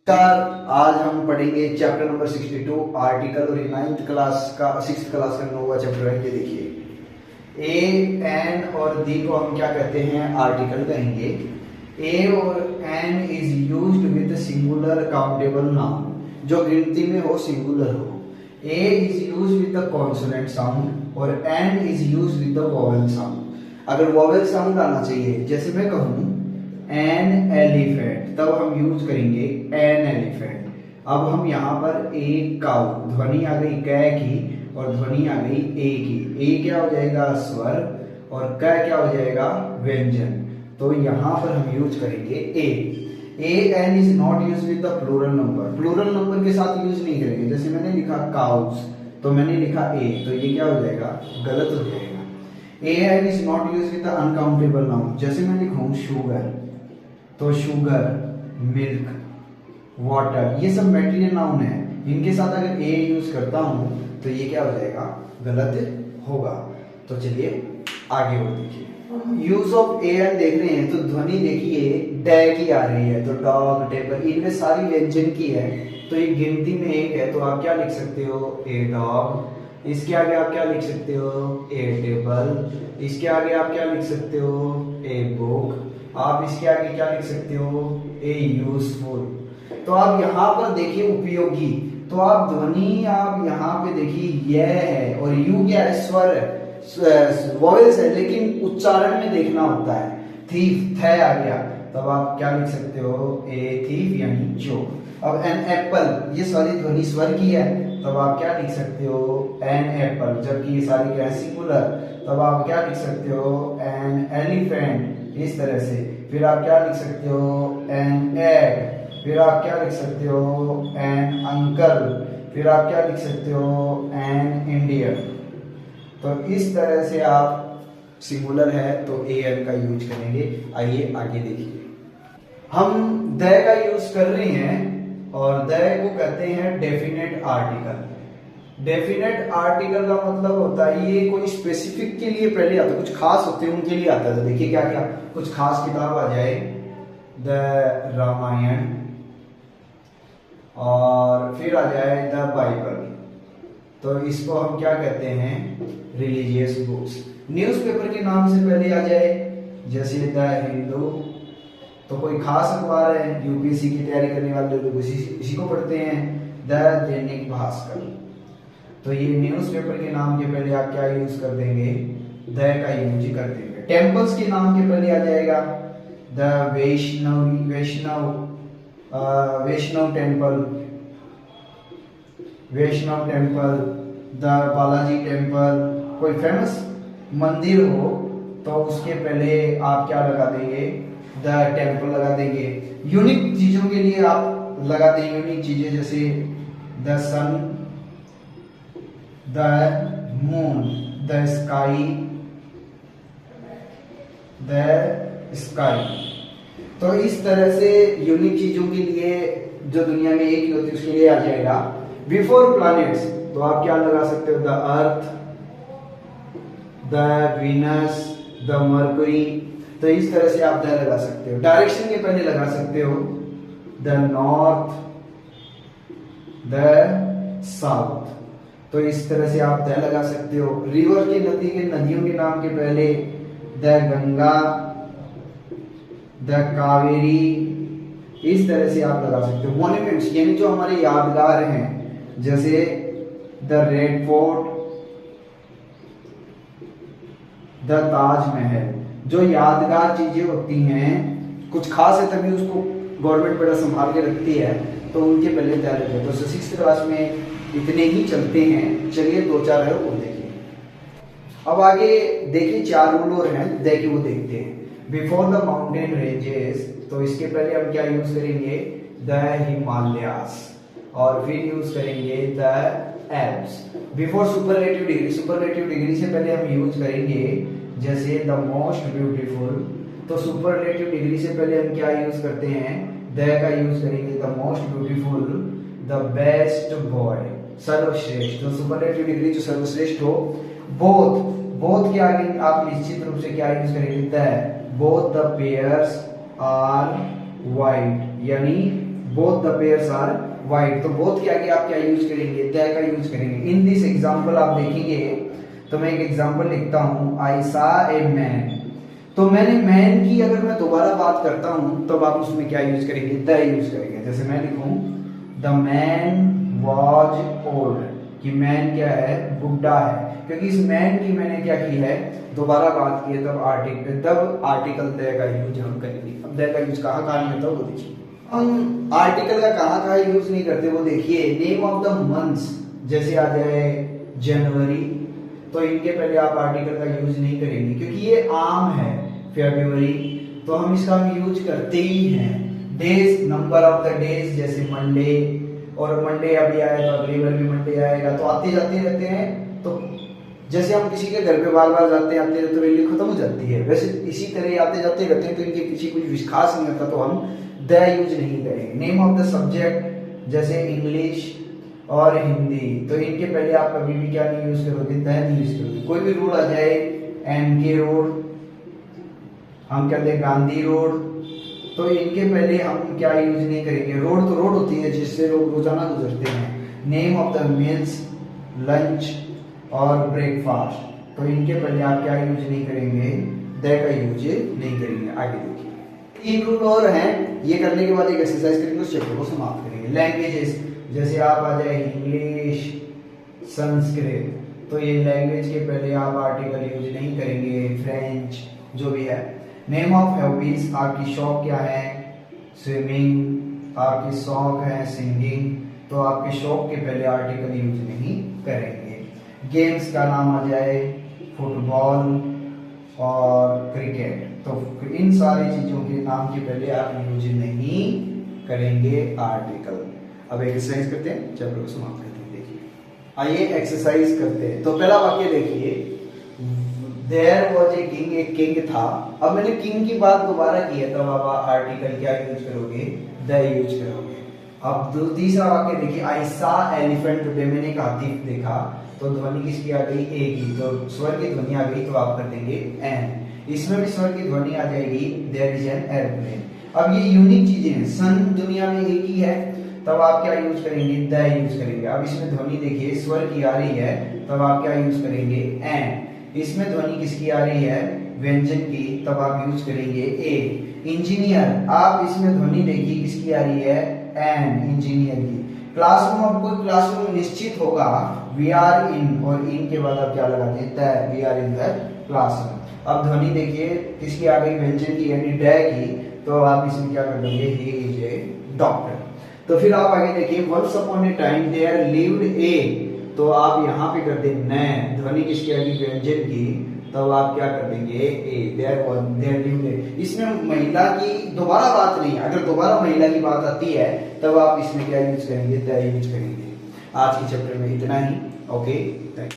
नमस्कार। आज हम पढ़ेंगे चैप्टर नंबर 62 आर्टिकल और 9th क्लास का 6th क्लास का नोवा चैप्टर है। ये देखिए, ए एन और दी को हम क्या कहते हैं? आर्टिकल कहेंगे। ए और an is used with singular countable noun, जो गिनती में हो, सिंगुलर हो। A is used with the consonant sound और an is used with the vowel sound. अगर वोवेल साउंड आना चाहिए, जैसे मैं कहूँ एन एलिफेंट, तब हम यूज करेंगे एन एलिफेंट। अब हम यहाँ पर एक काउ, ध्वनि आ गई कै की और ध्वनि आ गई ए की। ए क्या हो जाएगा? स्वर, और कै क्या हो जाएगा? व्यंजन। तो यहाँ पर हम यूज करेंगे a. A an is not use with the plural number. Plural number के साथ यूज नहीं करेंगे। जैसे मैंने लिखा काउस, तो मैंने लिखा ए, तो ये क्या हो जाएगा? गलत हो जाएगा। A an is not use with the uncountable noun. जैसे मैं लिखूं शुगर, तो शुगर, मिल्क, वाटर, ये सब मैटेरियल नाउन है। इनके साथ अगर ए यूज करता हूं तो ये क्या हो जाएगा? गलत होगा। तो चलिए आगे और देखिए। यूज ऑफ ए एन देख रहे हैं तो ध्वनि देखिए डै की आ रही है, तो डॉग, टेबल, इनमें सारी व्यंजन की है। तो ये गिनती में एक है, तो आप क्या लिख सकते हो? A dog. इसके आगे आप क्या लिख सकते हो? ए टेबल। इसके आगे आप क्या लिख सकते हो? A book. आप इसके आगे क्या लिख सकते हो? ए यूजफुल। तो आप यहाँ पर देखिए उपयोगी, तो आप ध्वनि आप यहाँ पे देखिए यह है, और यू क्या है? स्वर है, वॉवेल्स है, लेकिन उच्चारण में देखना होता है। थीफ, थ आ गया, तब आप क्या लिख सकते हो? ए थीफ यानी चोर। अब एन एप्पल, ये सारी ध्वनि स्वर की है, तब आप क्या लिख सकते हो? An apple. जबकि ये सारी क्या है? सिंगुलर, तब आप क्या लिख सकते हो? An elephant. इस तरह से फिर आप क्या लिख सकते हो? An egg. फिर आप क्या लिख सकते हो? An uncle. फिर आप क्या लिख सकते हो? An Indian. तो इस तरह से आप सिंगुलर है तो ए एन का यूज करेंगे। आइए आगे देखिए। हम द का यूज कर रहे हैं, और द को कहते हैं डेफिनेट आर्टिकल। डेफिनेट आर्टिकल का मतलब होता है ये कोई स्पेसिफिक के लिए पहले आता है, कुछ खास होते हैं उनके लिए आता है। तो देखिए क्या क्या, कुछ खास किताब आ जाए, द रामायण, और फिर आ जाए द बाइबल, तो इसको हम क्या कहते हैं? Religious books. न्यूज़पेपर के नाम से पहले आ जाए, जैसे द हिंदू, तो कोई खास अखबार है, यूपीएससी की तैयारी करने वाले लोग इसी को पढ़ते हैं। द दैनिक भास्कर, तो ये न्यूज़पेपर के नाम के पहले आप क्या यूज कर देंगे? द का यूज कर देंगे। टेम्पल्स के नाम के पहले आ जाएगा the Vaishnav temple, the Balaji temple. कोई फेमस मंदिर हो तो उसके पहले आप क्या लगा देंगे? द टेम्पल लगा देंगे। यूनिक चीजों के लिए आप लगा देंगे यूनिक चीजें, जैसे the sun, the moon, the sky, तो इस तरह से यूनिक चीजों के लिए जो दुनिया में एक ही होती है उसके लिए आ जाएगा। बिफोर प्लैनेट्स, तो आप क्या लगा सकते हो? The earth, the Venus, the mercury. तो इस तरह से आप द लगा सकते हो। डायरेक्शन के पहले लगा सकते हो द नॉर्थ, द साउथ, तो इस तरह से आप द लगा सकते हो। रिवर के नदियों के नाम के पहले द गंगा, द कावेरी, इस तरह से आप लगा सकते हो। मॉन्यूमेंट्स यानी जो हमारे यादगार हैं, जैसे the red fort, the Taj Mahal. जो यादगार चीजें होती हैं, कुछ खास है तभी उसको गवर्नमेंट बड़ा संभाल के रखती है, तो उनके पहले द लगे। तो 6th क्लास में इतने ही चलते हैं। चलिए 2-4 है वो देखिए। अब आगे देखिए 4 रूल और हैं द के, वो देखते हैं। बिफोर द माउंटेन रेंजेस, तो इसके पहले हम क्या यूज करेंगे? द हिमालयास, और फिर यूज करेंगे the Alps. Before superlative degree, superlative degree से पहले हम यूज करेंगे जैसे द मोस्ट ब्यूटीफुल, तो सुपरलेटिव डिग्री से पहले हम क्या यूज करते हैं? द का यूज करेंगे। The most beautiful, the best boy, सर्वश्रेष्ठ। तो सुपरलेटिव डिग्री जो सर्वश्रेष्ठ हो। बोथ के आगे आप निश्चित रूप से क्या यूज करेंगे? The. Both the pairs are white, यानी both the pairs are white. तो बोथ के आगे आप क्या यूज करेंगे, द का यूज करेंगे। इन दिस एग्जांपल आप देखेंगे तो मैं एक एग्जांपल लिखता हूं, आई सा ए मैन। तो मैंने मैन की अगर मैं दोबारा बात करता हूं तब आप उसमें क्या यूज करेंगे, द यूज करेंगे। जैसे मैं लिखूं द मैन वॉज ओल्ड, कि मैन क्या है, बुढ़ा है। क्योंकि इस मैन की मैंने क्या की है, दोबारा बात की है, तब आर्टिकल द का यूज हम करेंगे। अब द का यूज कहाँ कहाँ नहीं होता वो देखिए। हम आर्टिकल का कहाँ यूज नहीं करते वो देखिए। नेम ऑफ द मंथ्स जैसे आ जाए जनवरी, तो इनके पहले आप आर्टिकल का यूज नहीं करेंगे क्योंकि ये आम है। फरवरी, तो हम इसका यूज करते ही हैं। Days, number of the days जैसे मंडे, और मंडे अभी आया तो अगली बार भी मंडे आएगा, तो आते जाते रहते हैं। तो जैसे हम किसी के घर पे बार बार जाते हैं, आते रहते, तो वैल्यू खत्म हो जाती है, वैसे इसी तरह आते जाते रहते हैं, तो इनके पीछे कुछ खास नहीं होता, तो हम द यूज नहीं करेंगे। नेम ऑफ द सब्जेक्ट जैसे इंग्लिश और हिंदी, तो इनके पहले आप कभी भी क्या नहीं यूज करोगे, द नहीं यूज करोगे। कोई भी रोड आ जाए, एनके रोड, हम कहते हैं गांधी रोड, तो इनके पहले हम क्या यूज नहीं करेंगे। रोड तो रोड होती है जिससे लोग रोजाना गुजरते हैं। Name of the meals, lunch और ब्रेकफास्ट, तो इनके पहले आप क्या यूज नहीं करेंगे, द का यूज नहीं करेंगे। आगे देखिए, 3 रूल और हैं, ये करने के बाद एक एक्सरसाइज करेंगे, उस चैप्टर को समाप्त करेंगे। लैंग्वेजेस जैसे आप आ जाए इंग्लिश, संस्कृत, तो ये लैंग्वेज के पहले आप आर्टिकल यूज नहीं करेंगे। फ्रेंच, जो भी है। नेम ऑफ हॉबीज, आपकी शौक क्या है, स्विमिंग, आपकी शौक है सिंगिंग, तो आपके शौक के पहले आर्टिकल यूज नहीं करेंगे। गेम्स का नाम आ जाए फुटबॉल और क्रिकेट, तो इन सारी चीजों के नाम के पहले आप यूज नहीं करेंगे आर्टिकल। अब एक्सरसाइज करते हैं, चैप्टर को समाप्त करते हैं। देखिए, आइए एक्सरसाइज करते हैं। तो पहला वाक्य देखिए, देयर वॉज ए किंग, एक किंग था। अब मैंने किंग की बात दोबारा की है, तब आप आर्टिकल क्या यूज करोगे, द यूज करोगे। अब तीसरा वाक्य देखिए, आई सा एलिफेंट टुडे, मैंने एक हाथी देखा, तो ध्वनि किसकी आ गई, ए की, तो स्वर की ध्वनि आ गई, तो आप कर देंगे एन। इसमें भी स्वर की ध्वनि आ जाएगी, देयर इज एन एयरप्लेन। अब ये यूनिक चीजें हैं, सन दुनिया में एक ही है, तब आप क्या यूज करेंगे, द यूज करेंगे। अब इसमें ध्वनि देखिए स्वर की आ रही है, तब आप क्या यूज करेंगे, एन। इसमें ध्वनि किसकी आ रही है, व्यंजन की, तब आप यूज करेंगे ए। इंजीनियर, आप इसमें ध्वनि देखिए किसकी आ रही है, एन, इंजीनियर की। क्लासरूम, अब कोई क्लासरूम निश्चित होगा, वी आर इन, और इन के बाद आप क्या लगाते हैं, the, we are in the classroom. अब ध्वनि देखिए किसकी आ गई, व्यंजन की यानी ड की, तो आप इसमें क्या कर देंगे, ही इज ए डॉक्टर। तो फिर आप आगे देखिए, once upon a time there lived a, तो आप यहाँ पे कर दें न, ध्वनि किसकी आएगी, व्यंजन की, तब आप क्या कर देंगे, ए, देयर लिव्ड ए। इसमें महिला की दोबारा बात नहीं, अगर दोबारा महिला की बात आती है तब आप इसमें क्या यूज करेंगे, द यूज करेंगे। आज के चैप्टर में इतना ही। Okay, thank you.